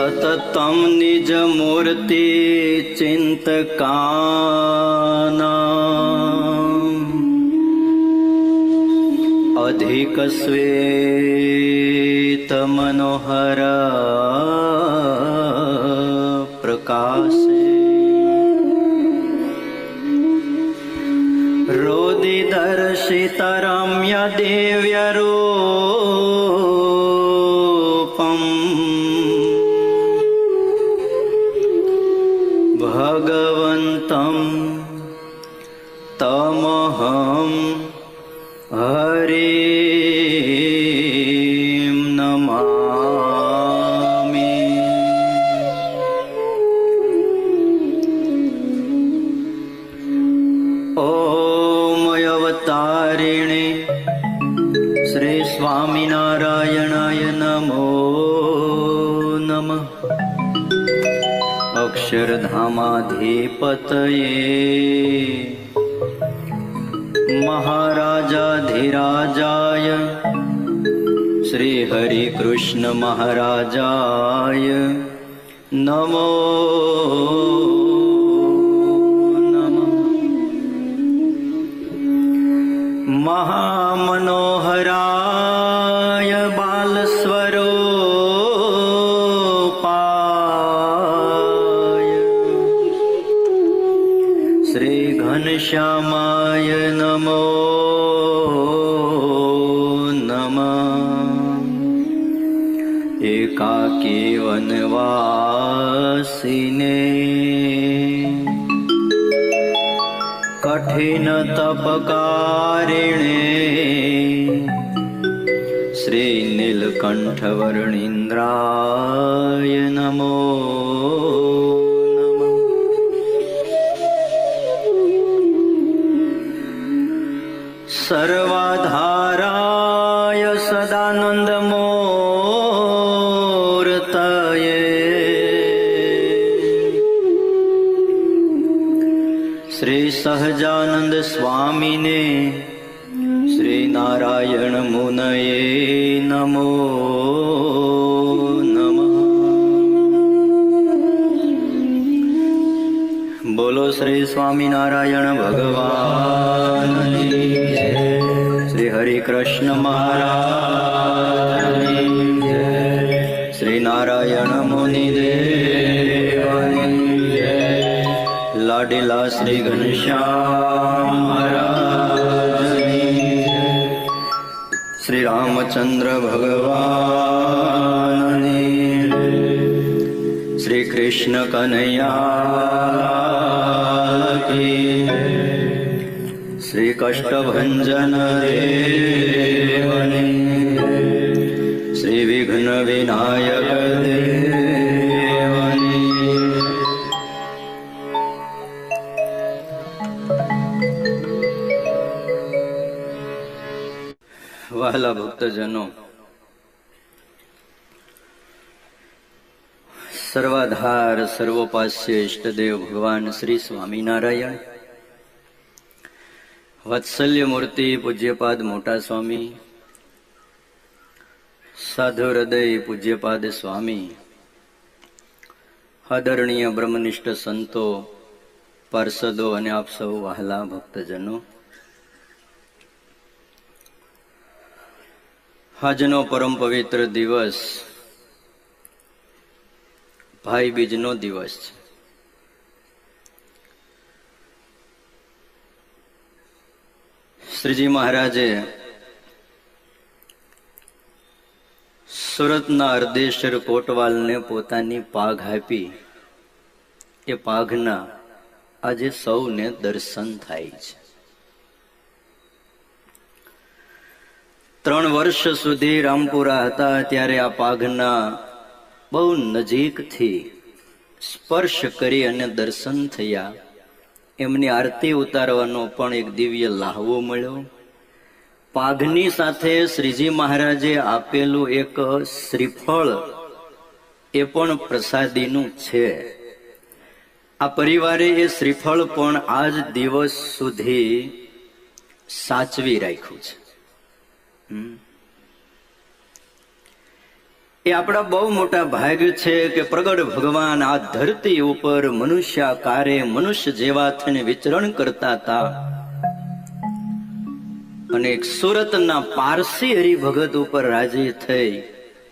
સતતમ નિજ મૂર્તિ ચિંતકાનાં અધિક શ્વેત મનોહર પ્રકાશે રોદિ દર્શિત રમ્ય દિવ્ય રૂપમ ભગવંતમ તમહં હરિમ નમામિ. ઓમ અવતારિણે શ્રી સ્વામિનારાયણાય નમો નમઃ. અક્ષરધામાધિપતયે મહારાજાધિરાજાય શ્રી હરિકૃષ્ણ મહારાજાય નમો નમઃ. મહામનોહરાય બાલસ્વરૂપાય શ્રી ઘનશ્યામાય નમો નમઃ. એકાકી વનવાસીને કઠિન તપકારિણે શ્રી નીલકંઠ વર્ણિન્દ્રાય નમો નમઃ. સર્વાધારાય સદાનંદ મૂર્તયે શ્રી સહજાનંદ સ્વામીને શ્રી નારાયણ મુનયે નમો નમઃ. બોલો શ્રી સ્વામિનારાયણ ભગવાનની જય. શ્રી હરિકૃષ્ણ મહારાજની જય. શ્રી નારાયણ મુનિદેવની જય. લાડીલા શ્રી ઘનશ્યામ મહારાજની જય. શ્રી રામચંદ્ર ભગવાનની જય. શ્રી કૃષ્ણ કનૈયા કી જય. શ્રી કષ્ટભંજન દેવની જય. શ્રી વિઘ્ન વિનાયક દેવની જય. વહાલા ભક્તજનો, સર્વાધાર સર્વોપાસ્ય ઇષ્ટદેવ ભગવાન શ્રી સ્વામિનારાયણ, વાત્સલ્ય મૂર્તિ પૂજ્યપાદ મોટા સ્વામી, સાધુ હૃદય પૂજ્યપાદ સ્વામી, આદરણીય બ્રહ્મનિષ્ઠ સંતો, પાર્ષદો અને આપ સૌ વહાલા ભક્તજનો, આજનો પરમ પવિત્ર દિવસ ભાઈ બીજનો દિવસ છે. શ્રીજી મહારાજે સુરતના અર્ધેશ્વર કોટવાલને પોતાની પાઘ આપી. એ પાઘના આજે સૌને દર્શન થાય છે. 3 વર્ષ સુધી રામપુરા હતા ત્યારે આ પાઘના બહુ નજીકથી સ્પર્શ કરી અને દર્શન થયા. એમની આરતી ઉતારવાનો પણ એક દિવ્ય લાહવો મળ્યો. પાઘની સાથે શ્રીજી મહારાજે આપેલું એક શ્રીફળ એ પણ પ્રસાદીનું છે. આ પરિવારે એ શ્રીફળ પણ આજ દિવસ સુધી સાચવી રાખ્યું છે. એ આપણા બહુ મોટા ભાગ્ય છે કે પ્રગટ ભગવાન આ ધરતી ઉપર મનુષ્યાકારે મનુષ્ય જેવા થઈને વિચરણ કરતા હતા અને એક સુરતના પારસી હરિભગત ઉપર રાજી થઈ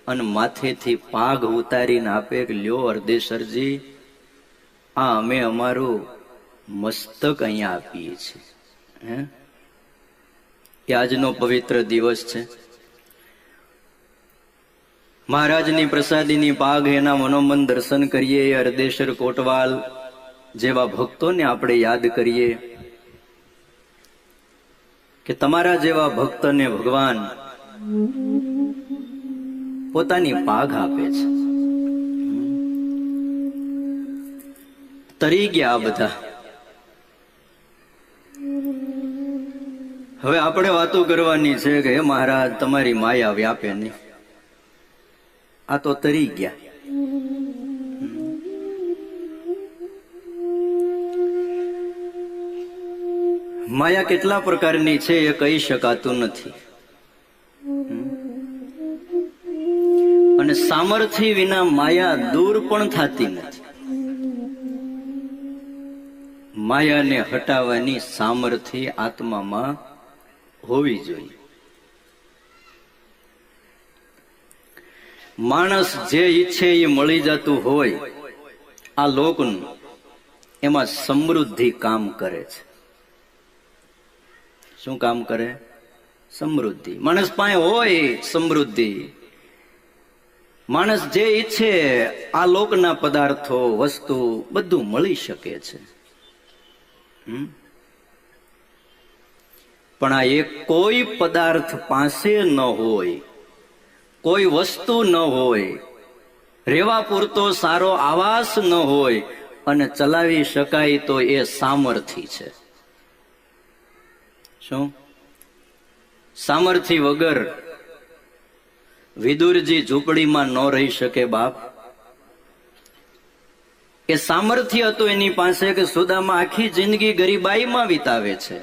અને માથેથી પાઘ ઉતારીને આપે કે લ્યો અર્ધેશ્વરજી, આ અમે અમારું મસ્તક અહીંયા આપીએ છીએ. એ આજનો પવિત્ર દિવસ છે. મહારાજની પ્રસાદીની પાઘ, એના મનોમન દર્શન કરીએ. અર્ધેશ્વર કોટવાલ જેવા ભક્તોને આપણે યાદ કરીએ કે તમારા જેવા ભક્તને ભગવાન પોતાની પાઘ આપે છે. તરી ગયા બધા. હવે આપણે વાતો કરવાની છે કે હે મહારાજ તમારી માયા વ્યાપે નહીં. આ તો તરી ગયા. માયા કેટલા પ્રકારની છે એ કહી શકાતું નથી, અને સામર્થ્ય વિના માયા દૂર પણ થતી નથી. માયાને હટાવવાની સામર્થ્ય આત્મામાં હોવી જોઈએ. માણસ જે ઈચ્છે એ મળી જતું હોય, આ લોકનું એમાં સમૃદ્ધિ કામ કરે છે. શું કામ કરે? સમૃદ્ધિ. માણસ પાસે હોય સમૃદ્ધિ. માણસ જે ઈચ્છે આ લોકના પદાર્થો, વસ્તુ બધું મળી શકે છે. પણ આ એક કોઈ પદાર્થ પાસે ન હોય, કોઈ વસ્તુ ન હોય, રેવા પૂરતો સારો આવાસ ન હોય અને ચલાવી શકાય તો એ સામર્થ્ય છે. શું? સામર્થ્ય વગર વિદુરજી ઝૂંપડીમાં ન રહી શકે બાપ. એ સામર્થ્ય હતું એની પાસે કે સુદામા આખી જિંદગી ગરીબાઈમાં વિતાવે છે.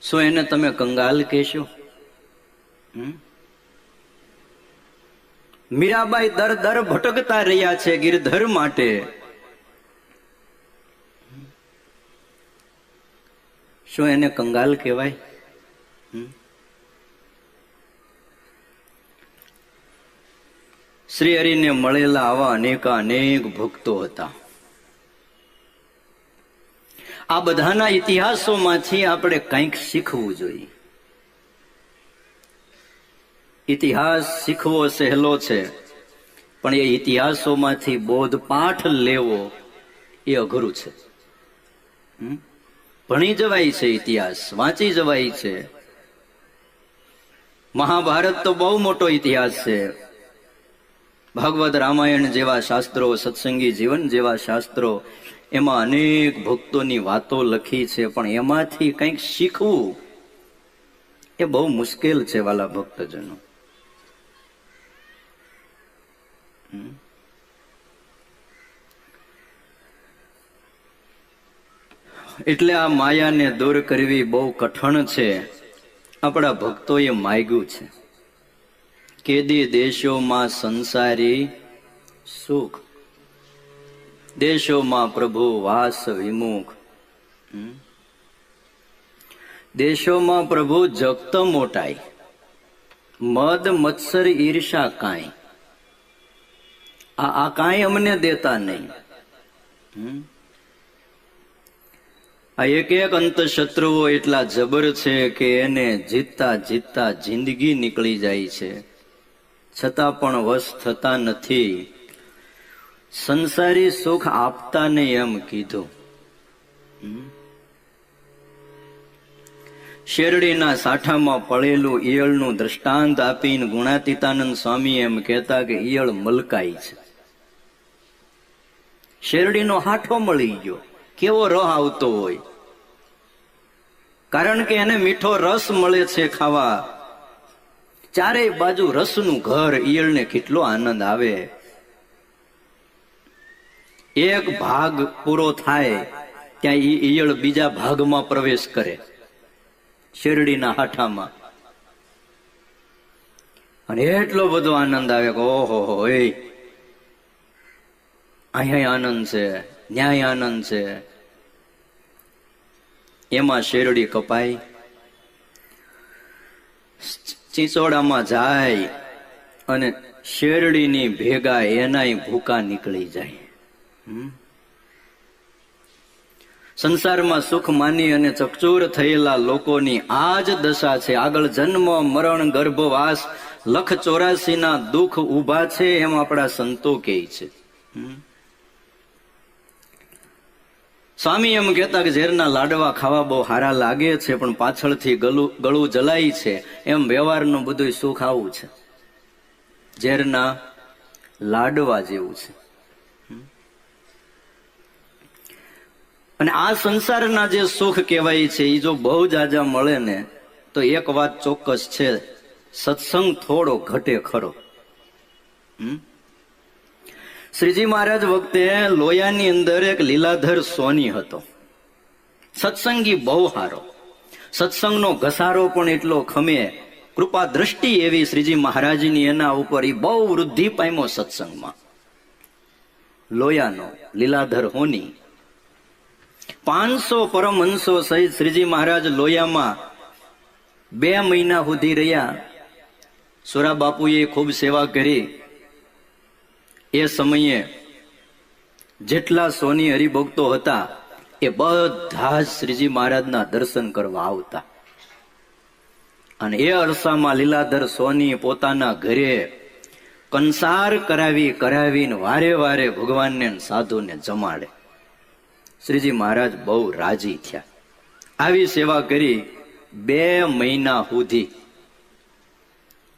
શું એને તમે કંગાલ કહેશો? મીરાબાઈ દર દર ભટકતા રહ્યા છે ગિરધર માટે. શું એને કંગાલ કહેવાય? શ્રી હરિને મળેલા આવા અનેક ભક્તો હતા. આ બધાના ઇતિહાસોમાંથી આપણે કંઈક શીખવું જોઈએ. ઇતિહાસ શીખવો સહેલો છે, પણ એ ઇતિહાસોમાંથી બોધપાઠ લેવો એ અઘરું છે. ભણી જવાય છે, ઇતિહાસ વાંચી જવાય છે. મહાભારત તો બહુ મોટો ઇતિહાસ છે. ભાગવત રામાયણ જેવા શાસ્ત્રો, સત્સંગી જીવન જેવા શાસ્ત્રો, એમાં અનેક ભક્તોની વાતો લખી છે, પણ એમાંથી કંઈક શીખવું એ બહુ મુશ્કેલ છે વાલા ભક્તજનો. એટલે આ માયાને દૂર કરવી બહુ કઠણ છે. આપણા ભક્તોએ માગ્યું છે, કેદી દેશોમાં સંસારી સુખ, દેશોમાં પ્રભુ વાસ વિમુખ. દેશોમાં પ્રભુ જગત મોટાઈ, મદ મત્સર ઈર્ષા કાંઈ. આ કાંઈ અમને દેતા નહીં. આ એક અંત શત્રુઓ એટલા જબર છે કે એને જીતતા જીતતા જિંદગી નીકળી જાય છે, છતાં પણ વશ થતા નથી. સંસારી સુખ આપતા નહીં એમ કીધું. શેરડીના સાઠામાં પડેલું ઈયળનું દ્રષ્ટાંત આપીને ગુણાતીતાનંદ સ્વામી એમ કહેતા કે ઈયળ મલકાઈ છે. શેરડીનો હાઠો મળી ગયો, કેવો રહ આવતો હોય, કારણ કે એને મીઠો રસ મળે છે ખાવા. ચારેય બાજુ રસનું ઘર, ઈયળને કેટલો આનંદ આવે. એક ભાગ પૂરો થાય ત્યાં ઈયળ બીજા ભાગમાં પ્રવેશ કરે, શેરડીના હાઠામાં. અને એટલો બધો આનંદ આવે કે ઓહો હો, અહીંયા આનંદ છે, ન્યાય આનંદ છે. એમાં શેરડી કપાય, ચીચોડામાં જાય અને શેરડીની ભેગા એનાય ભૂકા નીકળી જાય. સંસારમાં સુખ માની અને ચકચૂર થયેલા લોકોની આ જ દશા છે. આગળ જન્મ મરણ ગર્ભવાસ લખ 84 ના દુઃખ ઉભા છે એમ આપણા સંતો કહે છે. સ્વામી એમ કહેતા કે ઝેરના લાડવા ખાવા બહુ સારા લાગે છે પણ પાછળથી ગળું જલાય છે. એમ વ્યવહારનું બધું સુખ આવું છે, ઝેરના લાડવા જેવું છે. અને આ સંસારના જે સુખ કહેવાય છે એ જો બહુ જાજા મળે ને તો એક વાત ચોક્કસ છે, સત્સંગ થોડો ઘટે ખરો. શ્રીજી મહારાજ વખતે લોયાની અંદર એક લીલાધર સોની હતો, સત્સંગી બહુ સારો, સત્સંગનો ઘસારો પણ એટલો ખમે, કૃપા દ્રષ્ટિ એવી શ્રીજી મહારાજની એના ઉપર, એ બહુ વૃદ્ધિ પામ્યો સત્સંગમાં. લોયાનો લીલાધર હોની 500 પરમહંસો સહિત શ્રીજી મહારાજ લોયામાં 2 મહિના સુધી રહ્યા. સુરા બાપુએ ખૂબ સેવા કરી. એ સમયે જેટલા સોની હરિભક્તો હતા એ બધા જ શ્રીજી મહારાજના દર્શન કરવા આવતા. અને એ અરસામાં લીલાધર સોની પોતાના ઘરે કંસાર કરાવીને વારે વારે ભગવાનને સાધુને જમાડે. શ્રીજી મહારાજ બહુ રાજી થયા. આવી સેવા કરી 2 મહિના સુધી.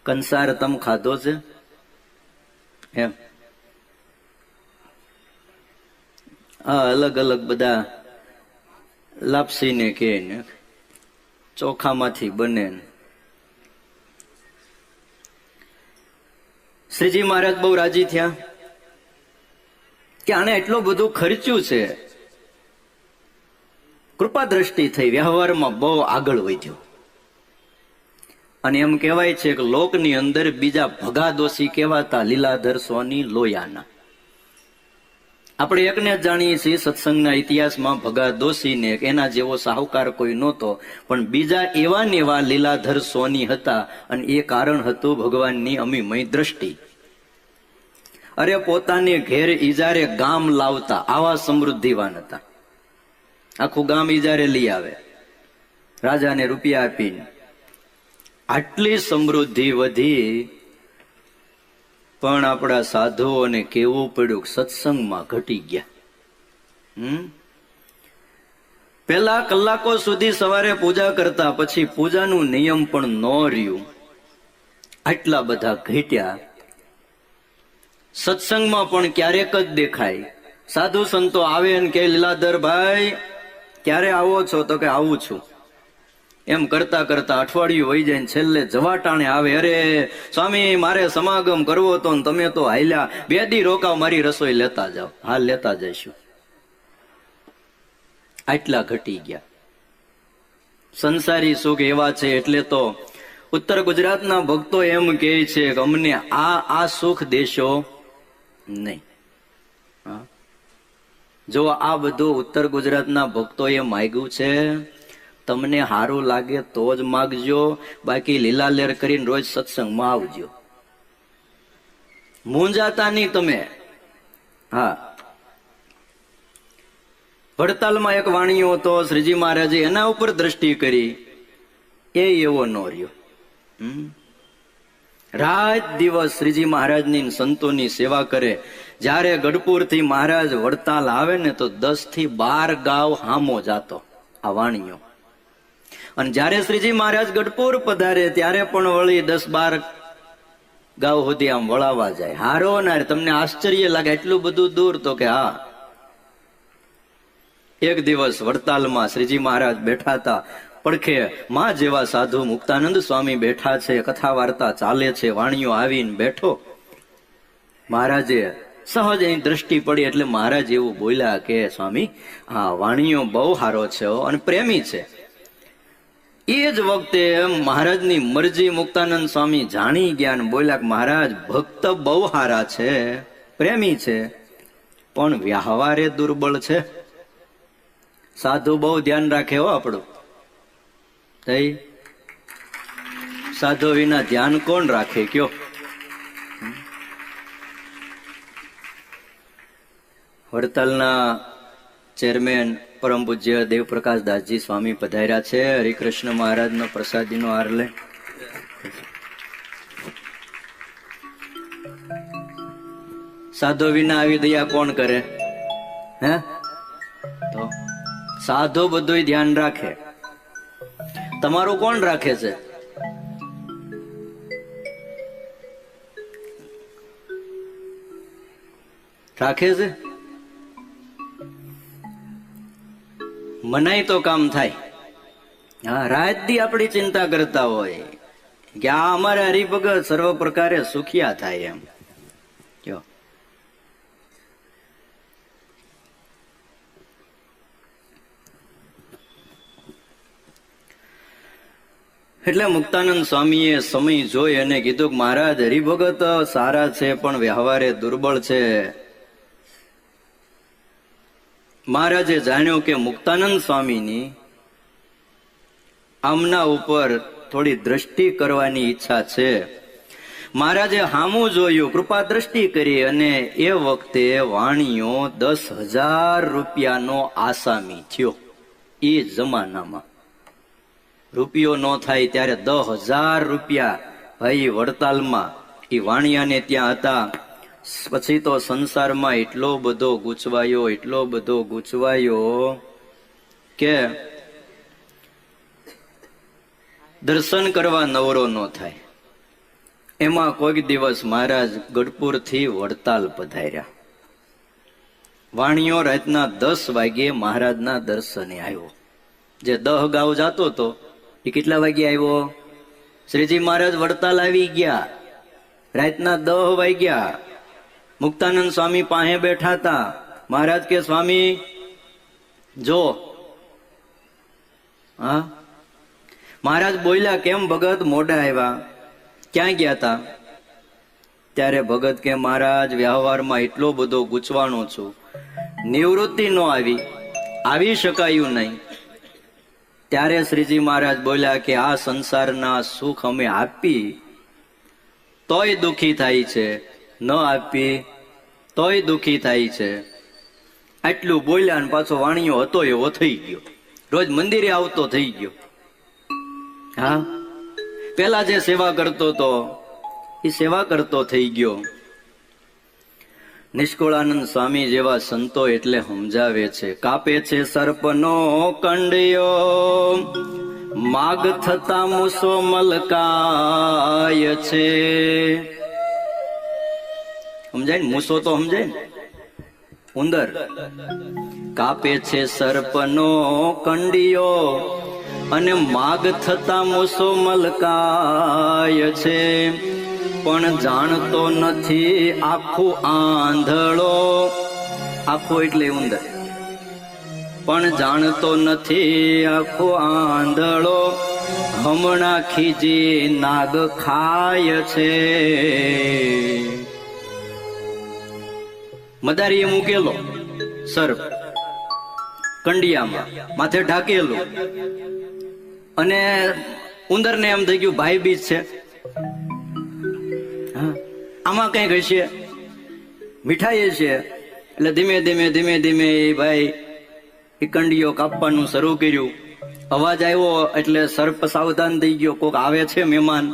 કંસાર તમ ખાધો છે એમ? આ અલગ અલગ બધા લાપસીને કે ચોખામાંથી બને. શ્રીજી મહારાજ બહુ રાજી થયા કે આને એટલું બધું ખર્ચ્યું છે. કૃપા દ્રષ્ટિ થઈ, વ્યવહારમાં બહુ આગળ વધ્યો. અને એમ કહેવાય છે કે લોકની અંદર બીજા ભગાદોશી કહેવાતા લીલાધર સોની લોયાના. આપણે એકને જ જાણીએ છીએ સત્સંગના ઇતિહાસમાં ભગાદોશીને, એના જેવો સાહુકાર કોઈ નહોતો, પણ બીજા એવા ને એવા લીલાધર સોની હતા. અને એ કારણ હતું ભગવાનની અમીમય દ્રષ્ટિ. અરે પોતાને ઘેર ઈજારે ગામ લાવતા, આવા સમૃદ્ધિવાન હતા. આખું ગામ ઈજારે લઈ આવે, રાજાને રૂપિયા આપીને. આટલી સમૃદ્ધિ વધી, પણ આપણા સાધુઓને કેવું પડ્યું, સત્સંગમાં ઘટી ગયા. પેલા કલાકો સુધી સવારે પૂજા કરતા, પછી પૂજાનું નિયમ પણ ન રહ્યું. આટલા બધા ઘટ્યા. સત્સંગમાં પણ ક્યારેક જ દેખાય. સાધુ સંતો આવે ને કે લીલાધર ભાઈ ક્યારે આવો છો? તો કે આવું છું. એમ કરતા કરતા અઠવાડિયું વહી જાય, છેલ્લે જવાટાણે આવે, અરે સ્વામી મારે સમાગમ કરવો તો તમે તો હાલ્યા, 2 દી રોકાવ, મારી રસોઈ લેતા જાઓ. હાલ લેતા જઈશું. આટલા ઘટી ગયા. સંસારી સુખ એવા છે. એટલે તો ઉત્તર ગુજરાતના ભક્તો એમ કહે છે કે અમને આ સુખ દેશો નહીં. જો આ બધું ઉત્તર ગુજરાતના ભક્તોએ માગ્યું છે, તમને સારું લાગે તો જ માગજો, બાકી લીલા લેર કરીને રોજ સત્સંગમાં આવજો, મૂંઝાતા નહીં તમે. હા, વડતાલમાં એક વાણિયો હતો, શ્રીજી મહારાજે એના ઉપર દ્રષ્ટિ કરી, એ એવો ન રહ્યો. રાત દિવસ શ્રીજી મહારાજની સંતોની સેવા કરે. જયારે ગઢપુરથી મહારાજ વડતાલ આવે ને તો 10 થી 12 ગાવ હામો જાતો આ વાણિયો. અને જયારે શ્રીજી મહારાજ ગઢપુર પધારે ત્યારે પણ વળી 10-12 ગાવ સુધી આમ વળાવા જાય. હારો ના તમને આશ્ચર્ય લાગે એટલું બધું દૂર? તો કે હા. એક દિવસ વડતાલમાં શ્રીજી મહારાજ બેઠા હતા, પડખે માં જેવા સાધુ મુક્તાનંદ સ્વામી બેઠા છે, કથા વાર્તા ચાલે છે. વાણિયો આવીને બેઠો. મહારાજે સહજ એની દ્રષ્ટિ પડી એટલે મહારાજ એવું બોલ્યા કે સ્વામી, હા વાણિયો બહુ સારો છે અને પ્રેમી છે. એ જ વખતે મહારાજની મરજી મુક્તાનંદ સ્વામી જાણી ગયા ને બોલ્યા કે મહારાજ ભક્ત બહુ સારા છે, પ્રેમી છે, પણ વ્યવહારે દુર્બળ છે. સાધુ બહુ ધ્યાન રાખે હો આપણું. થઈ સાધુ વિના ધ્યાન કોણ રાખે કયો? વડતાલના ચેરમેન પરમ પૂજ્ય દેવપ્રકાશ દાસજી સ્વામી પધાર્યા છે. હરિકૃષ્ણ મહારાજનો પ્રસાદીનો હાર લે. સાધુ વિના આવી દયા કોણ કરે? હે? તો સાધુ બધું ધ્યાન રાખે. તમારું કોણ રાખે છે? રાખે છે? મનાય તો કામ થાય. હા, રાત દી આપણી ચિંતા કરતા હોય કે આ અમારે હરિભગત સર્વ પ્રકારે સુખિયા થાય એમ. જો એટલે મુક્તાનંદ સ્વામીએ સમય જોઈ અને કીધું કે મહારાજ હરિભગત સારા છે પણ વ્યવહારે દુર્બળ છે. મહારાજે જાણ્યું કે મુક્તાનંદ સ્વામીની આમના ઉપર થોડી દ્રષ્ટિ કરવાની ઈચ્છા છે. મહારાજે હામું જોયું, કૃપા દ્રષ્ટિ કરી અને એ વખતે વાણીઓ 10,000 રૂપિયાનો આસામી થયો. એ જમાનામાં રૂપિયો ન થાય ત્યારે 10,000 રૂપિયા ભાઈ વડતાલમાં એ વાણિયાને ત્યાં હતા. પછી તો સંસારમાં એટલો બધો ગૂંચવાયો કે દર્શન કરવા નવરો ન થાય. એમાં કોઈક દિવસ મહારાજ ગઢપુરથી વડતાલ પધાર્યા. વાણિયો રાતના 10 વાગ્યે મહારાજના દર્શને આવ્યો. જે 10 ગાવ જાતો હતો એ કેટલા વાગ્યે આવ્યો? શ્રીજી મહારાજ વડતાલ આવી ગયા. રાતના 10 વાગ્યા. મુક્તાનંદ સ્વામી પાસે બેઠા હતા. મહારાજ કે સ્વામી જો. હા, મહારાજ બોલ્યા કેમ ભગત મોડા આવ્યા, ક્યાં ગયા હતા? ત્યારે ભગત કે મહારાજ વ્યવહારમાં એટલો બધો ગૂંચવાનો છું, નિવૃત્તિ નો આવી શકાયું નહીં. ત્યારે શ્રીજી મહારાજ બોલ્યા કે આ સંસારના સુખ અમે આપી તોય દુખી થાય છે, ન આપી તોય દુખી થાય છે. આટલું બોલ્યા અને પાછો વાણિયો હતો એવો થઈ ગયો. રોજ મંદિરે આવતો થઈ ગયો. હા, પેલા જે સેવા કરતો હતો એ સેવા કરતો થઈ ગયો. નિષ્કુળાનંદ સ્વામી જેવા સંતો એટલે સમજાવે છે, કાપે છે સર્પનો કંડિયો, માગ થતા મૂસો મલકાય છે. સમજાય ને? મૂસો તો સમજાય ને, ઉંદર. કાપે છે સર્પનો કંડિયો અને માગ થતા મૂસો મલકાય છે. પણ જાણતો નથી આખું આંધળો. આખો એટલે ઉંદર. પણ જાણતો નથી આખો આંધળો, હમણાં ખીજી નાગ ખાય છે. મદારીએ મૂકેલો સર્પ કંડિયામાં, માથે ઢાકેલું, અને ઉંદરને એમ થઈ ગયું ભાઈ બીજ છે, આમાં કઈક હશે, મીઠાઈ છે. એટલે ધીમે ધીમે ભાઈ એ કંડિયો કાપવાનું શરૂ કર્યું. અવાજ આવ્યો એટલે સર્પ સાવધાન થઈ ગયો, કોક આવે છે મહેમાન,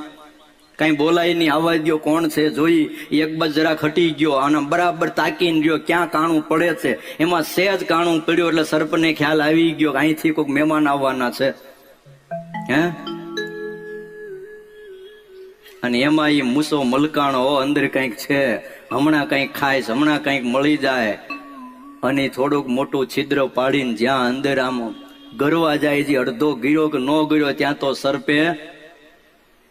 કઈ બોલાય નહીં, આવવા દો કોણ છે જોઈ. એક બસ જરા ખટી ગયો અને બરાબર તાકીને ગયો ક્યાં કાણું પડે છે. એમાં સહેજ કાણું પડ્યું એટલે સર્પને ખ્યાલ આવી ગયો કે અહીંથી કોઈક મહેમાન આવવાના છે. હે, અને એમાં એ મૂસો મલકાણો, અંદર કંઈક છે, હમણાં કંઈક ખાઈશ, હમણાં કંઈક મળી જાય. અને થોડુંક મોટું છિદ્ર પાડીને જ્યાં અંદર આમ ગરવા જાય છે, અડધો ગીરો કે ન ગીરો, ત્યાં તો સર્પે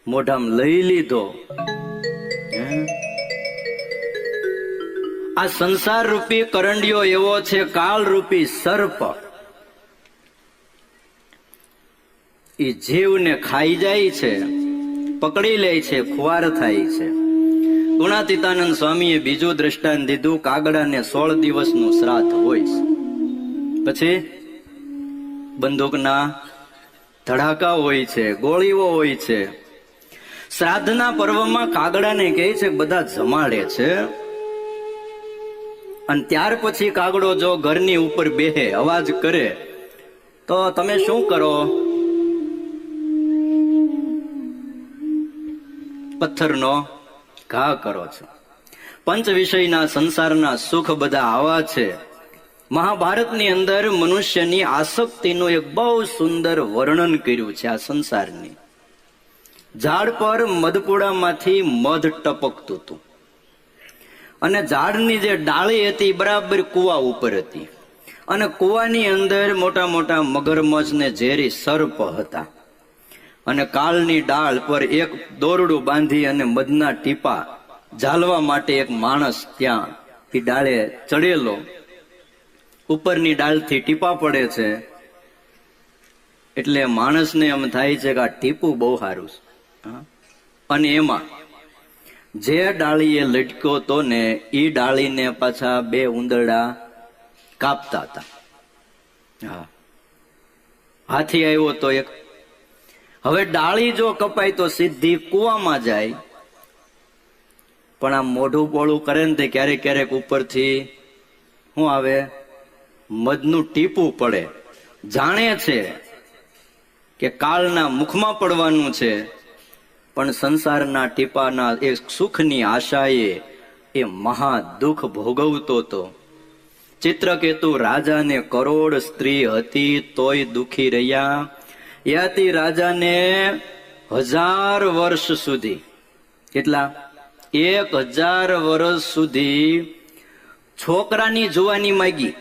મોઢામાં લઈ લીધો. આ સંસાર રૂપી કરંડિયો એવો છે, કાળ રૂપી સર્પ. એ જીવને ખાઈ જાય છે, પકડી લે છે, ખુવાર થાય છે. ગુણાતીતાનંદ સ્વામીએ બીજું દ્રષ્ટાંત દીધું, કાગડાને 16 દિવસનું શ્રાદ્ધ હોય છે. પછી બંદૂકના ધડાકા હોય છે, ગોળીઓ હોય છે. શ્રાદ્ધના પર્વમાં કાગડાને કહે છે બધા જમાડે છે, અને ત્યાર પછી કાગડો જો ઘરની ઉપર બેહે, અવાજ કરે, તો તમે શું કરો? પથ્થરનો ઘા કરો છો. પંચ વિષયના સંસારના સુખ બધા આવા છે. મહાભારતની અંદર મનુષ્યની આસક્તિનું એક બહુ સુંદર વર્ણન કર્યું છે. આ સંસારની ઝાડ પર મધપુડામાંથી મધ ટપકતું હતું, અને ઝાડની જે ડાળી હતી બરાબર કુવા ઉપર હતી, અને કુવાની અંદર મોટા મોટા મગરમચ્છ ને ઝેરી સર્પ હતા. અને કાળની ડાળ પર એક દોરડું બાંધી અને મધના ટીપા ઝાલવા માટે એક માણસ ત્યાં એ ડાળે ચડેલો, ઉપરની ડાળથી ટીપા પડે છે. એટલે માણસને એમ થાય છે કે આ ટીપું બહુ સારું છે. અને એમાં જે ડાળીએ લટક્યો તો ને એ ડાળીને પાછા 2 ઉંદરડા કાપતા હતા. હાથી આવ્યો તો એક. હવે ડાળી જો કપાય તો સીધી કુવામાં જાય, પણ આમ મોઢું પોળું કરે ને તે ક્યારેક ક્યારેક ઉપરથી શું આવે? મધનું ટીપું પડે. જાણે છે કે કાળના મુખમાં પડવાનું છે, પણ સંસારના ટીપાના એ સુખની આશાએ એ મહા દુઃખ ભોગવતો હતો. ચિત્રકેતુ રાજાને કરોડ સ્ત્રી હતી તોય દુખી રહ્યા. યાતિ રાજાને 1000 વર્ષ સુધી, કેટલા? 1000 વર્ષ સુધી છોકરાની જુવાની માગી.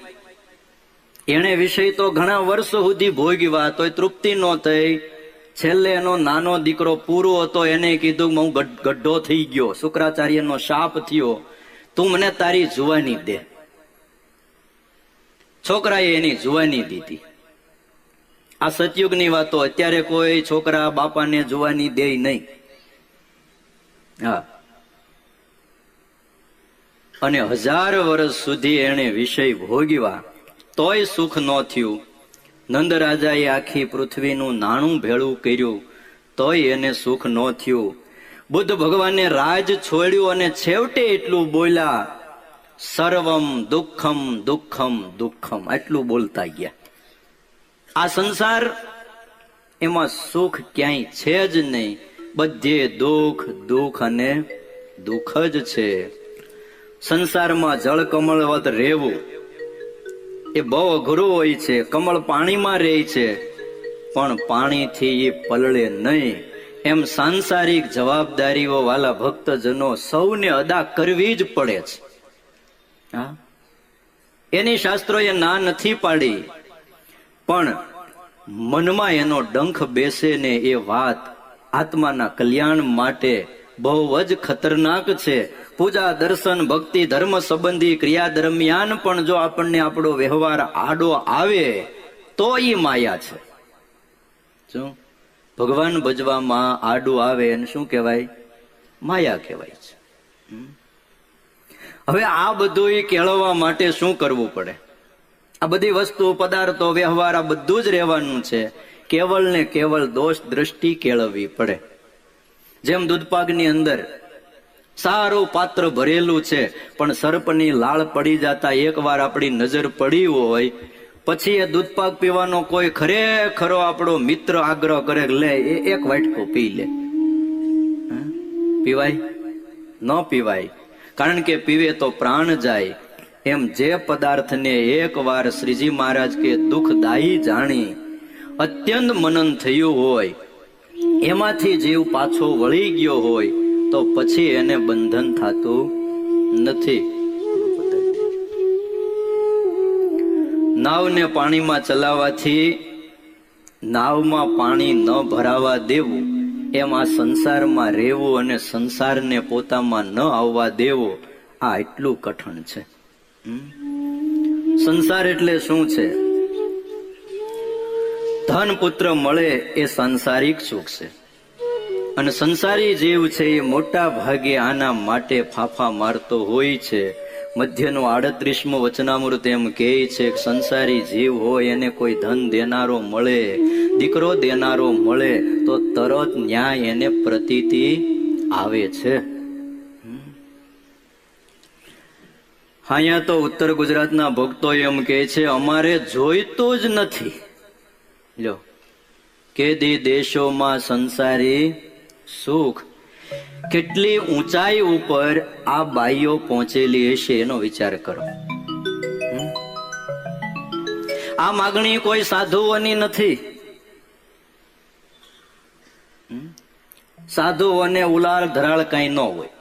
એને વિષય તો ઘણા વર્ષ સુધી ભોગવ્યા, તોય તૃપ્તિ ન થઈ. છેલ્લે એનો નાનો દીકરો પૂરો હતો, એને કીધું હું ગઢો થઈ ગયો, શુક્રાચાર્યનો શાપ થયો, તું મને તારી જુવાની દે. છોકરાએ એની જુવાની દીધી. આ સતયુગની વાતો. અત્યારે કોઈ છોકરા બાપાને જુવાની દે નહીં. હા. અને 1000 વર્ષ સુધી એને વિષય ભોગવ્યા, તોય સુખ ન થયું. નંદ રાજાએ આખી પૃથ્વીનું નાણું ભેળું કર્યું, તોય એને સુખ ન થયું. બુદ્ધ ભગવાને રાજ છોડ્યું અને છેવટે એટલું બોલ્યા, સર્વમ દુઃખમ દુઃખમ દુઃખમ. આટલું બોલતા ગયા. આ સંસાર, એમાં સુખ ક્યાંય છે જ નહીં. બધે દુઃખ, દુઃખ અને દુઃખ જ છે. સંસારમાં જળ કમળવત રહેવું એ બહુ અઘરું હોય છે. કમળ પાણીમાં રહે છે, પણ પાણીથી એ પલળે નહીં. એમ સાંસારિક જવાબદારીઓ વાલા ભક્તજનો સૌને અદા કરવી જ પડે છે. હા, એની શાસ્ત્રોએ ના નથી પાડી, પણ મનમાં એનો ડંખ બેસે ને એ વાત આત્માના કલ્યાણ માટે બહુ જ ખતરનાક છે. પૂજા, દર્શન, ભક્તિ, ધર્મ સંબંધી ક્રિયા દરમિયાન પણ જો આપણને આપણો વ્યવહાર આડો આવે તો એ માયા છે. શું ભગવાન ભજવામાં આડું આવે એને શું કહેવાય? માયા કહેવાય છે. હવે આ બધું કેળવવા માટે શું કરવું પડે? આ બધી વસ્તુ, પદાર્થો, વ્યવહાર આ બધું જ રહેવાનું છે. કેવળ ને કેવળ દોષ દ્રષ્ટિ કેળવવી પડે. જેમ દૂધપાકની અંદર સારું પાત્ર ભરેલું છે, પણ સર્પની લાળ પડી જતા એકવાર આપણી નજર પડી હોય, પછી એ દૂધપાક પીવાનો કોઈ ખરેખરો આપણો મિત્ર આગ્રહ કરે, લે એ 1 વાટકો પી લે. પીવાય? ન પીવાય. કારણ કે પીવે તો પ્રાણ જાય. એમ જે પદાર્થને એકવાર શ્રીજી મહારાજ કે દુઃખદાયી જાણી અત્યંત મનન થયું હોય, એમાંથી જીવ પાછો વળી ગયો હોય, તો પછી એને બંધન થતું નથી. નાવને પાણીમાં ચલાવવાથી નાવમાં પાણી ન ભરાવા દેવું, એમ આ સંસારમાં રહેવું અને સંસારને પોતામાં ન આવવા દેવો, આ એટલું કઠણ છે. સંસાર એટલે શું છે? ધન પુત્ર મળે એ સાંસારિક સુખ છે, અને સંસારી જીવ છે એ મોટા ભાગે આના માટે ફાફા મારતો હોય છે. મધ્યનું 38મું વચનામૃત એમ કહે છે કે સંસારી જીવ હોય એને કોઈ ધન દેનારો મળે, દીકરો દેનારો મળે તો તરત ન્યાય એને પ્રતીતિ આવે છે. અહીંયા તો ઉત્તર ગુજરાતના ભક્તો એમ કહે છે અમારે જોઈતું જ નથી. લો, કેદી દેશોમાં સંસારી સુખ, કેટલી ઊંચાઈ ઉપર આ બાઈઓ પહોંચેલી હશે એનો વિચાર કરો. આ માગણી કોઈ સાધુઓની નથી. સાધુઓને ઉલાળ ધરાળ કઈ ન હોય,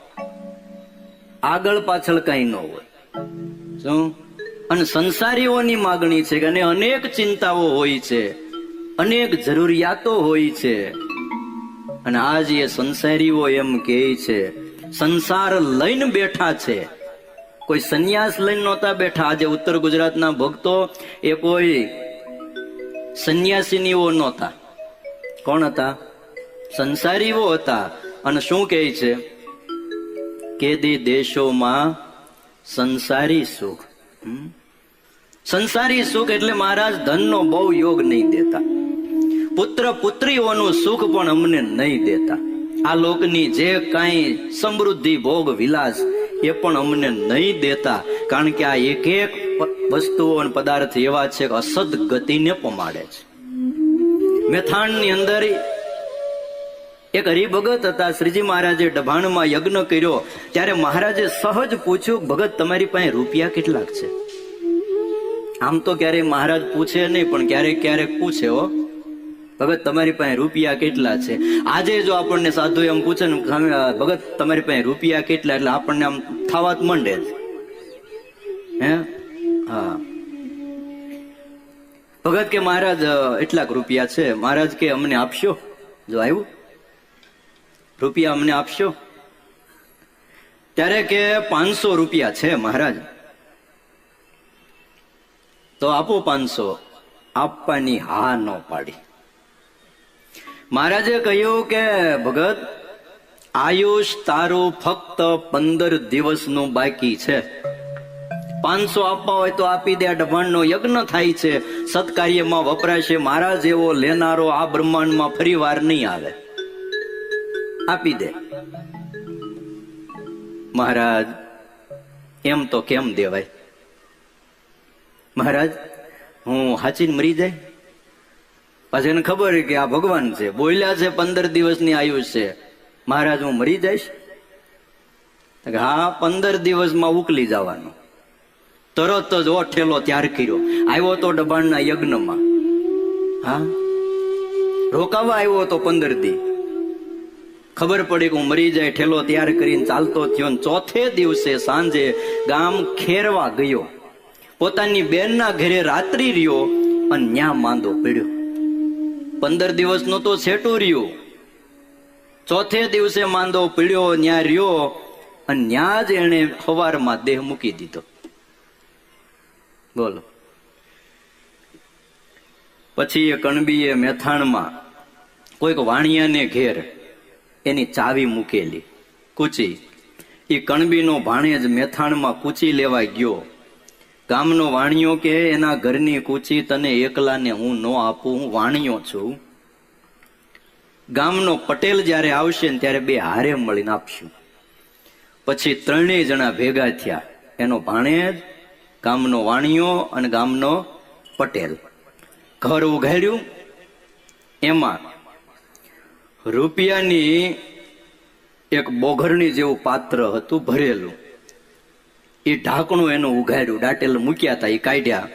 આગળ પાછળ કઈ ન હોય. શું? અને સંસારીઓની માગણી છે કે અનેક ચિંતાઓ હોય છે, અનેક જરૂરિયાતો હોય છે. અને આજ એ સંસારીઓ એમ કહે છે સંસાર લઈને બેઠા છે, કોઈ સંન્યાસ લઈને નહોતા બેઠા. આજે ઉત્તર ગુજરાતના ભક્તો એ કોઈ સંન્યાસીનીઓ નહોતા. કોણ હતા? સંસારીઓ હતા. અને શું કહે છે? કેદી દેશોમાં સંસારી સુખ. સંસારી સુખ એટલે મહારાજ ધનનો બહુ યોગ નહીં દેતા, પુત્ર પુત્રીઓનું સુખ પણ અમને નહીં દેતા, આ લોકની જે કાંઈ સમૃદ્ધિ ભોગ વિલાસ એ પણ અમને નહીં દેતા. કારણ કે આ એક એક વસ્તુઓ અને પદાર્થ એવા છે કે અસદ ગતિને પમાડે છે. મેથાણની અંદર એક હરિભગત હતા. શ્રીજી મહારાજે ડભાણમાં યજ્ઞ કર્યો ત્યારે મહારાજે સહજ પૂછ્યું, ભગત તમારી પાસે રૂપિયા કેટલાક છે? આમ તો ક્યારેય મહારાજ પૂછે નહીં, પણ ક્યારેક ક્યારેક પૂછે, હો ભગત તમારી પાસે રૂપિયા કેટલા છે? આજે જો આપણને સાધુ એમ પૂછે ને ભગત તમારી પાસે રૂપિયા કેટલા, એટલે આપણને આમ થવા જ માંડે જ. હે? હા. ભગત કે મહારાજ એટલાક રૂપિયા છે. મહારાજ કે અમને આપશો? જો આવ્યું, રૂપિયા અમને આપશો? ત્યારે કે 500 રૂપિયા છે મહારાજ. તો આપો 500. આપવાની હા ન પાડી. મહારાજે કહ્યું કે ભગત આયુષ તારું ફક્ત 15 દિવસનું બાકી છે. 500 આપવા હોય તો આપી દે. ડભાણનો યજ્ઞ થાય છે, સત્કાર્યમાં વપરાશે. મારા જેવો લેનારો આ બ્રહ્માંડમાં ફરી વાર નહીં આવે. આપી દે. મહારાજ એમ તો કેમ દેવાય? મહારાજ હું હાચીને મરી જાય? પાછી એને ખબર કે આ ભગવાન છે, બોલ્યા છે 15 દિવસની આયુષ છે. મહારાજ હું મરી જઈશ? હા, 15 દિવસમાં ઉકલી જવાનું. તરત જ ઠેલો ત્યાર કર્યો. આવ્યો તો ડબાણના યજ્ઞમાં. હા, રોકાવા આવ્યો તો 15 દી. ખબર પડી કે હું મરી જાય, ઠેલો તૈયાર કરીને ચાલતો થયો. ચોથે દિવસે સાંજે ગામ ખેરવા ગયો, પોતાની બેનના ઘરે રાત્રિ રહ્યો અને ન્યા માંદો પડ્યો. 15 દિવસનું તો છેટું રહ્યું. ચોથે દિવસે માંદો પડ્યો, ન્યા રહ્યો અને ન્યા જ એને સવારમાં દેહ મૂકી દીધો. બોલો. પછી એ કણબીએ મેથાણમાં કોઈક વાણિયાને ઘેર એની ચાવી મૂકેલી કૂચી. એ કણબીનો ભાણેજ મેથાણમાં કૂચી લેવા ગયો. ગામનો વાણિયો કે એના ઘરની કૂચી તને એકલાને હું ન આપું, હું વાણિયો છું. ગામનો પટેલ જ્યારે આવશે ને ત્યારે બે હારે મળીને આપશું. પછી 3 જણા ભેગા થયા, એનો ભાણેજ, ગામનો વાણિયો અને ગામનો પટેલ. ઘર ઉઘાડ્યું. એમાં રૂપિયાની એક બોઘરણી જેવું પાત્ર હતું ભરેલું. એ ઢાંકણું એનું ઉઘાડ્યું, દાટેલ મૂક્યા હતા, એ કાઢ્યા.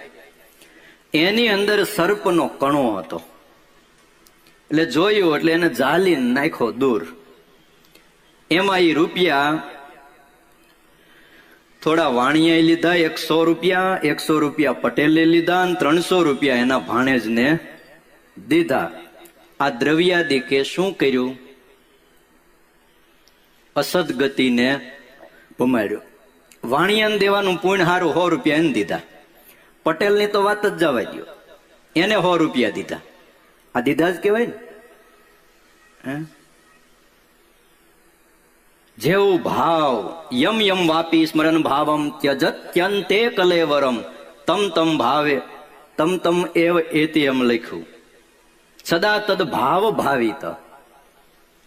એની અંદર સર્પનો કણો હતો. એટલે જોયું એટલે એને જાલીને નાખ્યો દૂર. એમાં એ રૂપિયા થોડા વાણિયાએ લીધા, 100 રૂપિયા, 100 રૂપિયા પટેલે લીધા અને 300 રૂપિયા એના ભાણેજને દીધા. આ દ્રવ્યાદિ કે શું કર્યું? અસદગતિને ભમાડ્યો. વાણિયાને દેવાનું પુણ્ય હારું 100 રૂપિયા એને દીધા. પટેલની તો વાત જ જવા દો, એને 100 રૂપિયા દીધા. આ દીધા જ કહેવાય ને. જેવું ભાવ યમ યમ વાપી સ્મરણ ભાવમ ત્યજત્યંતે કલેવરમ તમ તમ ભાવે તમ તમ એવ એતી એમ લખ્યું. સદા તદ ભાવ ભાવિત.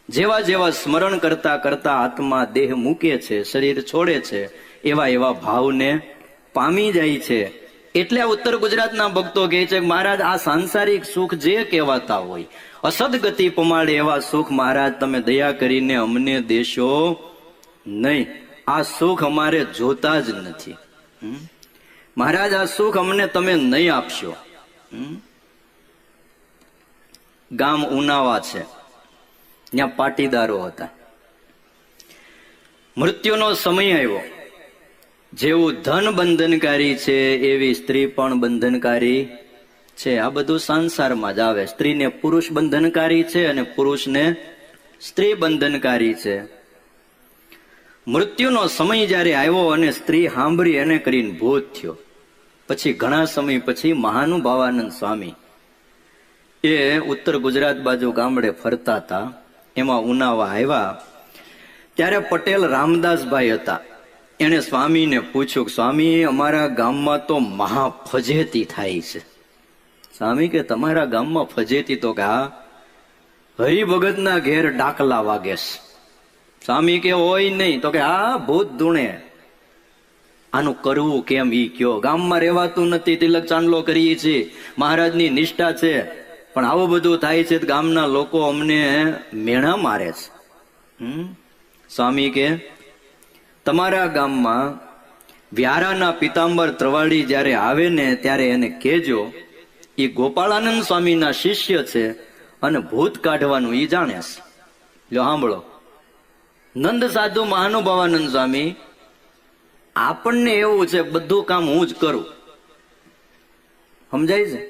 જેવા જેવા સ્મરણ કરતા કરતા આત્મા દેહ મૂકે છે, શરીર છોડે છે, એવા એવા ભાવને પામી જાય છે. એટલે ઉત્તર ગુજરાતના ભક્તો કહે છે કે મહારાજ આ સાંસારિક સુખ જે કહેવાતા હોય, અસદગતિ પમાડે એવા સુખ મહારાજ તમે દયા કરીને અમને દેશો નહીં. આ સુખ અમારે જોતા જ નથી. મહારાજ આ સુખ અમને તમે નહીં આપશો. ગામ ઉનાવા છે, ત્યાં પાટીદારો હતા. મૃત્યુનો સમય આવ્યો. જેવું ધન બંધનકારી છે એવી સ્ત્રી પણ બંધનકારી છે. આ બધું સંસારમાં જ આવે. સ્ત્રીને પુરુષ બંધનકારી છે અને પુરુષને સ્ત્રી બંધનકારી છે. મૃત્યુનો સમય જયારે આવ્યો અને સ્ત્રી સાંભળી એને કરીને ભૂત થયો. પછી ઘણા સમય પછી મહાનુભાવાનંદ સ્વામી એ ઉત્તર ગુજરાત બાજુ ગામડે ફરતા હતા. એમાં ઉનાવા આવ્યા ત્યારે પટેલ રામદાસભાઈ હતા. એને સ્વામીને પૂછ્યું, સ્વામી અમારા ગામમાં તો મહા ફજેતી થાય છે. સ્વામી કે તમારા ગામમાં ફજેતી? તો કે હા, હરિભગતના ઘેર ડાકલા વાગે છે. સ્વામી કે હોય નહીં? તો કે હા, ભૂત ધૂણે. આનું કરવું કેમ ઈ કયો. ગામમાં રહેવાતું નથી, તિલક ચાંદલો કરીએ છીએ, મહારાજની નિષ્ઠા છે, પણ આવું બધું થાય છે. ગામના લોકો અમને મેણા મારે છે. સ્વામી કે તમારા ગામમાં વ્યારાના પિતાંબર ત્રવાડી જયારે આવે ને ત્યારે એને કહેજો એ ગોપાળાનંદ સ્વામીના શિષ્ય છે અને ભૂત કાઢવાનું ઈ જાણે છે. લ્યો સાંભળો. નંદ સાધુ મહાનુભાવાનંદ સ્વામી આપણને એવું છે બધું કામ હું જ કરું. સમજાય છે?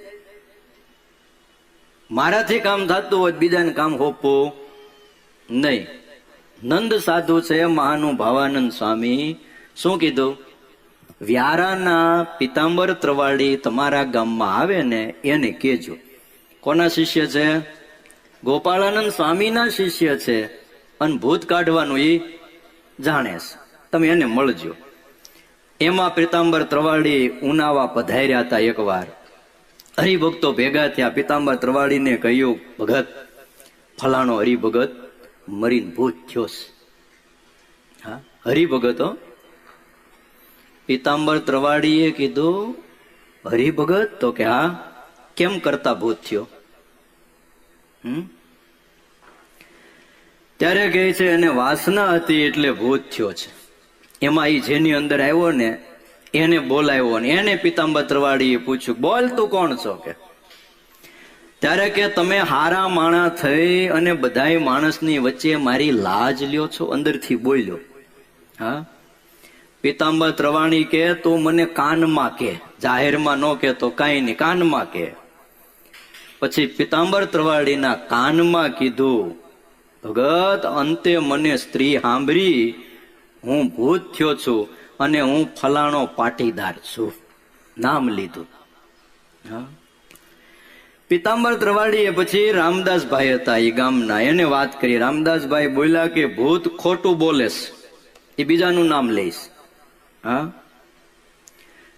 મારાથી કામ થતું હોય બીજાને કામ હોપવું નહીં. નંદ સાધુ છે મહાનુભાવાનંદ સ્વામી શું કીધું? વ્યારાના પિતાંબર ત્રવાડી તમારા ગામમાં આવે ને એને કહેજો. કોના શિષ્ય છે? ગોપાળાનંદ સ્વામીના શિષ્ય છે અને ભૂત કાઢવાનું એ જાણે છે. તમે એને મળજો. એમાં પિતાંબર ત્રવાડી ઉનાવા પધાર્યા હતા. એકવાર હરિભક્તો ભેગા થયા. પિતાંબર ત્રવાડીને કહ્યું, ભગત ફલાણો હરિભગત મરીને ભૂત થયો છે. હા, હરિભગત. પિતાંબર ત્રવાડીએ કીધું, હરિભગત? તો કે હા, કેમ કરતા ભૂત થયો? ત્યારે કહે છે એને વાસના હતી એટલે ભૂત થયો છે. એમાં એ જેની અંદર આવ્યો ને એને બોલાવ્યો ને એને પિતાંબર ત્રવાડીએ પૂછ્યું, બોલ તું કોણ છો? કે ત્યારે કે તમે હારા માણા થઈ અને બધાય માણસની વચ્ચે મારી લાજ લ્યો છો. અંદરથી બોલ્યો. હા. પિતાંબર ત્રવાણી કે તું મને કાનમાં કે, જાહેરમાં ન કે તો કઈ નહીં, કાનમાં કે. પછી પિતાંબર ત્રવાડીના કાનમાં કીધું, ભગત અંતે મને સ્ત્રી સાંભળી, હું ભૂત થયો છું અને હું ફલાણો પાટીદાર છું. નામ લીધું. હા. પિતાંબર ત્રવાડીએ પછી રામદાસભાઈ હતા એ ગામના, એને વાત કરી. રામદાસભાઈ બોલ્યા કે ભૂત ખોટું બોલેસ, એ બીજાનું નામ લઈશ. હા.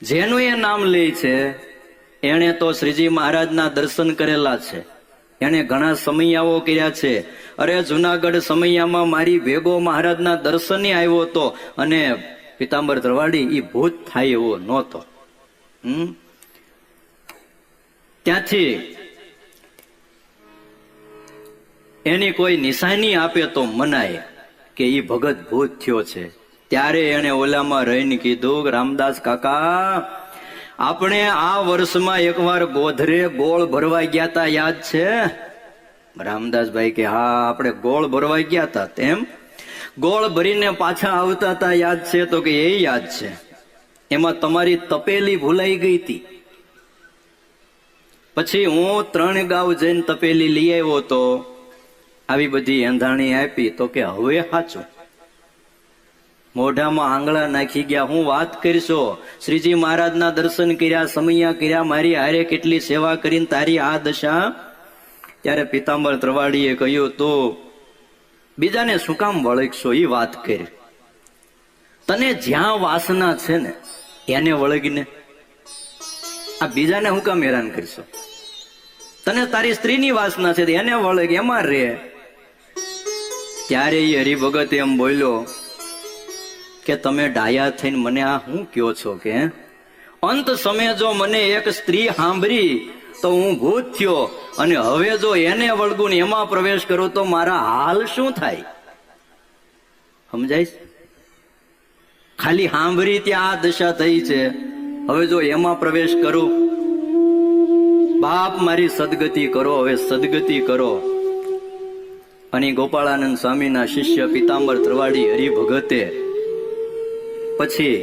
જેનું એ નામ લે છે એને તો શ્રીજી મહારાજના દર્શન કરેલા છે, એને ઘણા સમયાઓ કર્યા છે. અરે જુનાગઢ સમયામાં મારી ભેગો મહારાજના દર્શને આવ્યો હતો અને પિતાંબર ત્રવાડી એ ભૂત થાય એવો નહોતો. ત્યાંથી એની કોઈ નિશાની આપે તો મનાય કે ઈ ભગત ભૂત થયો છે. ત્યારે એને ઓલામાં રહીને કીધું, રામદાસ કાકા આપણે આ વર્ષમાં એકવાર ગોધરે ગોળ ભરવા ગયા તા, યાદ છે? રામદાસભાઈ કે હા, આપણે ગોળ ભરવા ગયા તા. તેમ ગોળ ભરીને પાછા આવતા હતા, યાદ છે? તો કે એ યાદ છે. એમાં તમારી તપેલી ભૂલાઈ ગઈ હતી. પછી હું 3 ગાઉ જઈને તપેલી લઈ આવ્યો તો આવી બધી એંધાણી આપી. તો કે હવે સાચું. મોઢામાં આંગળા નાખી ગયા. હું વાત કરશો? શ્રીજી મહારાજના દર્શન કર્યા, સમયા કર્યા, મારી હારે કેટલી સેવા કરીને તારી આ દશા ત્યારે પીતાંબર ત્રવાડીએ કહ્યું, તો બીજાને શું કામ વળગશો એ વાત કર. તને જ્યાં વાસના છે ને એને વળગીને આ બીજાને હું કામ હેરાન કરશો? તને તારી સ્ત્રીની વાસના છે એને વળગ, એમાં રે. ત્યારે એ હરિભગત એમ બોલ્યો કે તમે ડાયા થઈને મને આ શું કયો છો? કે અંત સમયે જો મને એક સ્ત્રી સાંભળી તો હું ભૂત થયો, અને હવે જો એને વળગું ને એમાં પ્રવેશ કરું તો મારા હાલ શું થાય? સમજાય? ખાલી સાંભળી ત્યાં આ દશા થઈ છે, હવે જો એમાં પ્રવેશ કરું, બાપ મારી સદગતિ કરો, હવે સદગતિ કરો. અને ગોપાળાનંદ સ્વામીના શિષ્ય પીતાંબર ત્રવાડી હરિભગતે પછી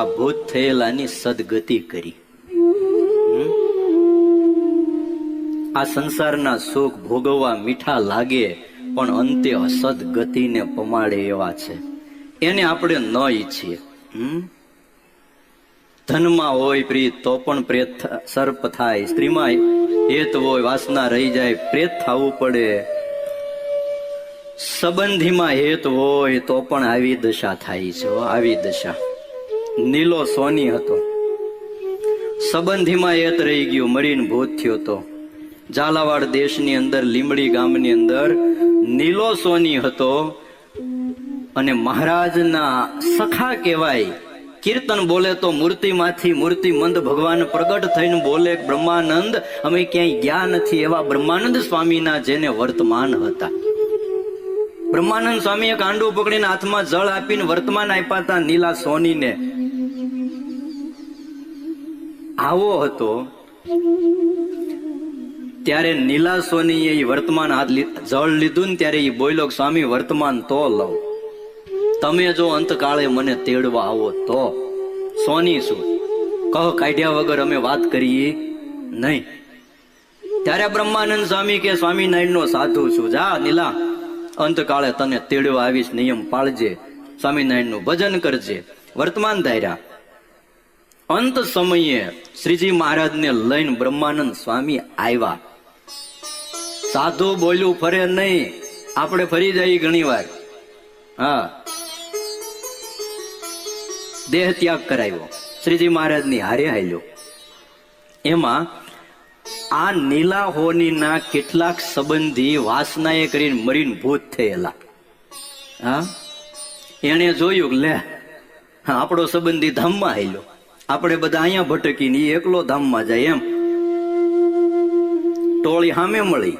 આ ભૂત થયેલાની સદગતિ કરી. આ સંસારના સુખ ભોગવવા મીઠા લાગે પણ અંતે અસદગતિને પમાડે એવા છે, એને આપણે ન ઈચ્છીએ. ધનમાં હોય પ્રીત તો પણ પ્રેત સર્પ થાય, સ્ત્રીમાં હેત હોય વાસના રહી જાય પ્રેત થવું પડે, સંબંધીમાં હેત હોય તો પણ આવી દશા થાય છે. આવી દશા. નીલો સોની હતો, સંબંધીમાં હેત રહી ગયું, મરીને ભૂત થયો તો. ઝાલાવાડ દેશની અંદર લીમડી ગામની અંદર નીલો સોની હતો, અને મહારાજના સખા કહેવાય. કીર્તન બોલે તો મૂર્તિમાંથી મૂર્તિમંદ ભગવાન પ્રગટ થઈને બોલે, બ્રહ્માનંદ અમે ક્યાંય ગયા નથી. એવા બ્રહ્માનંદ સ્વામીના જેને વર્તમાન હતા. બ્રહ્માનંદ સ્વામીએ કાંડું પકડીને હાથમાં જળ આપીને વર્તમાન આપ્યા હતા નીલા સોનીને. આવો હતો. ત્યારે નીલા સોનીએ વર્તમાન જળ લીધું ને ત્યારે એ બોલ્યો, સ્વામી વર્તમાન તો લઉં, તમે જો અંતકાળે મને તેડવા આવો તો. સોની શું કહ કાઢ્યા વગર અમે વાત કરીએ નહીં. ત્યારે બ્રહ્માનંદ સ્વામી કે સ્વામિનારાયણ નો સાધુ છું, જા નીલા, અંતકાળે તને તેડવા આવીશ, નિયમ પાળજે, સ્વામિનારાયણ નું ભજન કરજે. વર્તમાન ધાર્યા. અંત સમયે શ્રીજી મહારાજ ને લઈને બ્રહ્માનંદ સ્વામી આવ્યા. સાધુ બોલ્યું ફરે નહીં, આપણે ફરી જઈએ ઘણી વાર. હા, દેહ ત્યાગ કરાવ્યો, શ્રીજી મહારાજ ની હારે હાલ્યો. એમાં આ નીલા હોનીના કેટલાક સંબંધી વાસનાએ કરીને મરીને ભૂત થયેલા. હા, એને જોયું લે આપણો સંબંધી ધામમાં હાલ્યો, આપણે બધા અહીંયા ભટકીને એ એકલો ધામમાં જાય. એમ ટોળી સામે મળી,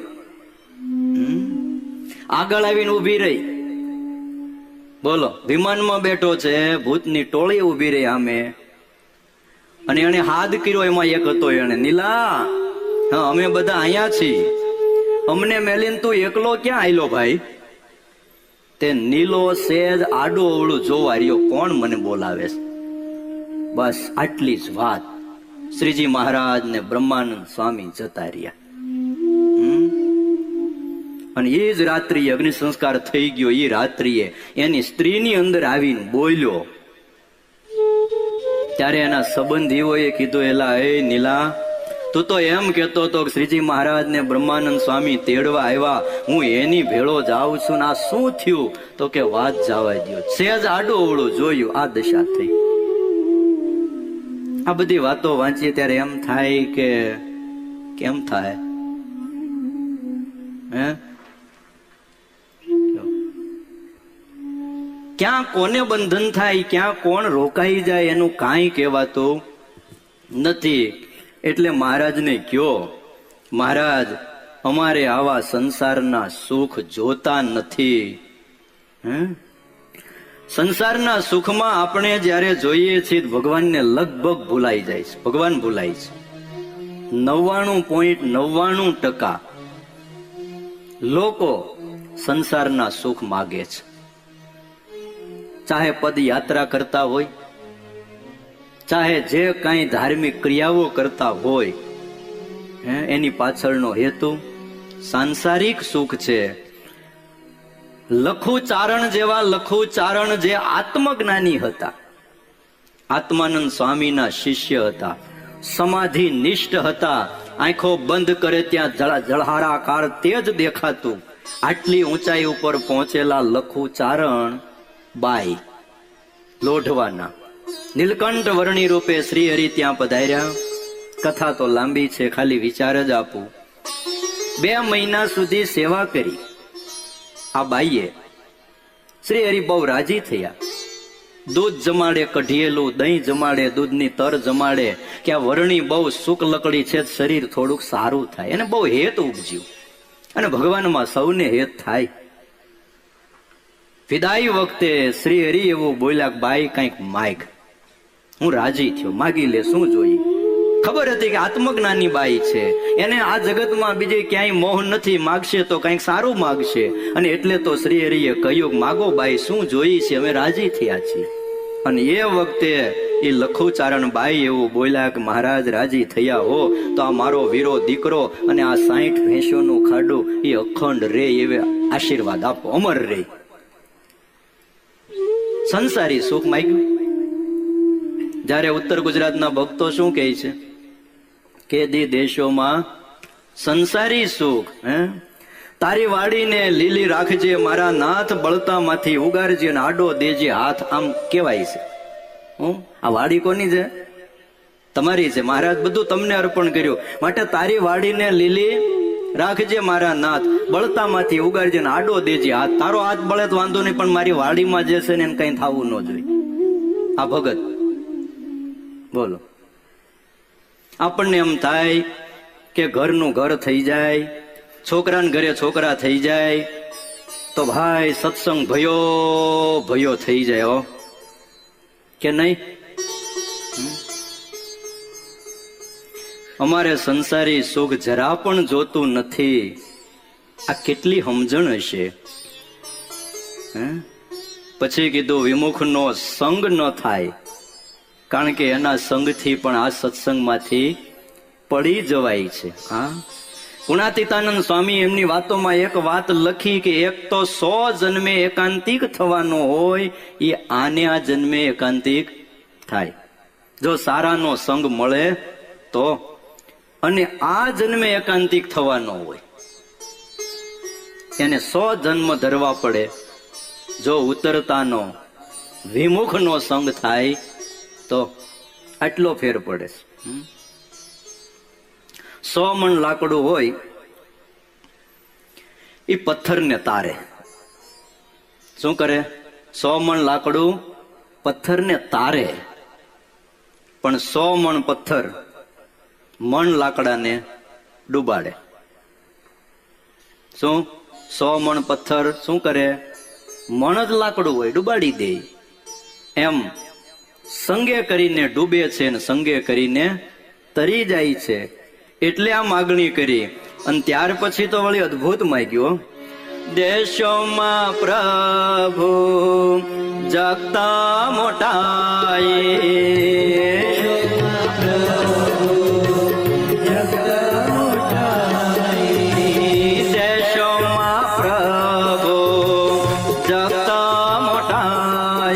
આગળ આવીને ઉભી રહી. બોલો, વિમાનમાં બેઠો છે, ભૂતની ટોળી ઉભી રહી સામે, અને એને હાથ કર્યો. એમાં એક હતો, એને નીલા, હા અમે બધા અહીંયા છીએ, અમને મેલીને તું એકલો ક્યાં આયલો ભાઈ? તે નીલો સેજ આડો અવળું જોવા રહ્યો, કોણ મને બોલાવે છે? બસ આટલી જ વાત. શ્રીજી મહારાજ ને બ્રહ્માનંદ સ્વામી જતા રહ્યા. અને એ જ રાત્રિએ અગ્નિ સંસ્કાર થઈ ગયો. એ રાત્રિએ એની સ્ત્રીની અંદર આવીને બોલ્યો. ત્યારે એના સંબંધીઓએ કીધું, એલા એ નીલા, તું તો એમ કેતો હતો શ્રીજી મહારાજ ને બ્રહ્માનંદ સ્વામી તેડવા આવ્યા, હું એની ભેળો જાઉં છું ને આ શું થયું? તો કે વાત જવા દો, સેજ આડું અવળું જોયું, આ દશા થઈ. આ બધી વાતો વાંચીએ ત્યારે એમ થાય કે કેમ થાય? હે, ક્યાં કોને બંધન થાય, ક્યાં કોણ રોકાઈ જાય એનું કાંઈ કહેવાતું નથી. એટલે મહારાજને કયો, મહારાજ અમારે આવા સંસારના સુખ જોતા નથી. સંસારના સુખમાં આપણે જયારે જોઈએ છીએ ભગવાનને લગભગ ભૂલાઈ જાય છે. ભગવાન ભૂલાય છે. 99.99% લોકો સંસારના સુખ માગે છે. ચાહે પદયાત્રા કરતા હોય, ચાહે જે કઈ ધાર્મિક ક્રિયાઓ કરતા હોય, એની પાછળનો હેતુ સાંસારિક સુખ છે. લખુચારણ જેવા લખુચારણ જે આત્મજ્ઞાની હતા, આત્માનંદ સ્વામીના શિષ્ય હતા, સમાધિ નિષ્ઠ હતા, આંખો બંધ કરે ત્યાં જળહારાકાર તેજ દેખાતું. આટલી ઊંચાઈ ઉપર પહોંચેલા લખુ ચારણ બાઈ લોઢવાના નીલકંઠ વર્ણી રૂપે શ્રી હરિ ત્યાં પધાર્યા. કથા તો લાંબી છે, ખાલી વિચાર જ આપું. 2 મહિના સુધી સેવા કરી આ બાઈએ. શ્રી હરિ બહુ રાજી થયા. દૂધ જમાડે કઢિયેલું, દહીં જમાડે, દૂધની તર જમાડે કે આ વર્ણી બહુ સુક લકડી છે, શરીર થોડુંક સારું થાય. એને બહુ હેત ઉપજ્યું અને ભગવાનમાં સૌને હેત થાય. વિદાય વખતે શ્રી હરિ એવું બોલ્યા, બાઈ કંઈક માગ. હું રાજી થયો, માગી લે, શું જોઈએ. ખબર હતી કે આત્મજ્ઞાની બાઈ છે, એને આ જગતમાં બીજે ક્યાંય મોહ નથી, માગશે તો કંઈક સારું માગશે. અને એટલે તો શ્રી હરિએ કહ્યું, માગો બાઈ, શું જોઈ છે, અમે રાજી થયા છીએ. અને એ વખતે એ લખુચારણ બાઈ એવું બોલ્યા કે મહારાજ રાજી થયા હો તો આ મારો વીરો દીકરો અને આ 60 ભેંસોનું ખાડું એ અખંડ રે, એવે આશીર્વાદ આપો, અમર રે. સંસારી સુખ માંગ્યું. જ્યારે ઉત્તર ગુજરાતના ભક્તો શું કહે છે કે દી દેશોમાં સંસારી સુખ, તારી વાડીને લીલી રાખજે મારા નાથ, બળતામાંથી ઉગારજે અને આડો દેજે હાથ. આમ કેવાય છે. આ વાડી કોની છે? તમારી છે. મહારાજ બધું તમને અર્પણ કર્યું, માટે તારી વાડીને લીલી રાખજે મારા નાથ, બળતામાંથી ઉગારજે ને આડો દેજે હાથ. તારો હાથ બળે તો વાંધો નહીં, પણ મારી વાડીમાં જે છે ને એને કઈ થવું ન જોઈએ. આ ભગત બોલો. આપણને એમ થાય કે ઘરનું ઘર થઈ જાય, છોકરાને ઘરે છોકરા થઈ જાય તો ભાઈ સત્સંગ ભયો થઈ જાય હો, કે નહીં? અમારે સંસારી સુખ જરા પણ જોતું નથી. આ કેટલી સમજણ હશે. પછી કીધું વિમુખનો સંગ ન થાય, કારણ કે એના સંગથી પણ આ સત્સંગમાંથી પડી જવાય છે. ગુણાતીતાનંદ સ્વામી એમની વાતોમાં એક વાત લખી કે એક તો 100 જન્મે એકાંતિક થવાનો હોય, એ આને આ જન્મે એકાંતિક થાય જો સારાનો સંગ મળે તો. અને આ જન્મે એકાંતિક થવાનો હોય એને 100 જન્મ ધરવા પડે જો ઉતરતાનો વિમુખનો સંગ થાય તો. આટલો ફેર પડે. 100 મણ લાકડું હોય એ પથ્થરને તારે. શું કરે? 100 મણ લાકડું પથ્થરને તારે, પણ 100 મણ પથ્થર મણ લાકડાને ડૂબાડે. શું? 100 મણ પથ્થર શું કરે? મણ જ લાકડું હોય ડૂબાડી દે. એમ સંગે કરીને ડૂબે છે ને સંગે કરીને તરી જાય છે. એટલે આ માગણી કરી. અને ત્યાર પછી તો વળી અદભુત માગ્યો, દેશોમાં પ્રભુ જગતા મોટાએ, દેશોમાં પ્રભુ જગતા મોટાએ,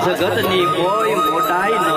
જગતની કોઈ મોટાઈ ન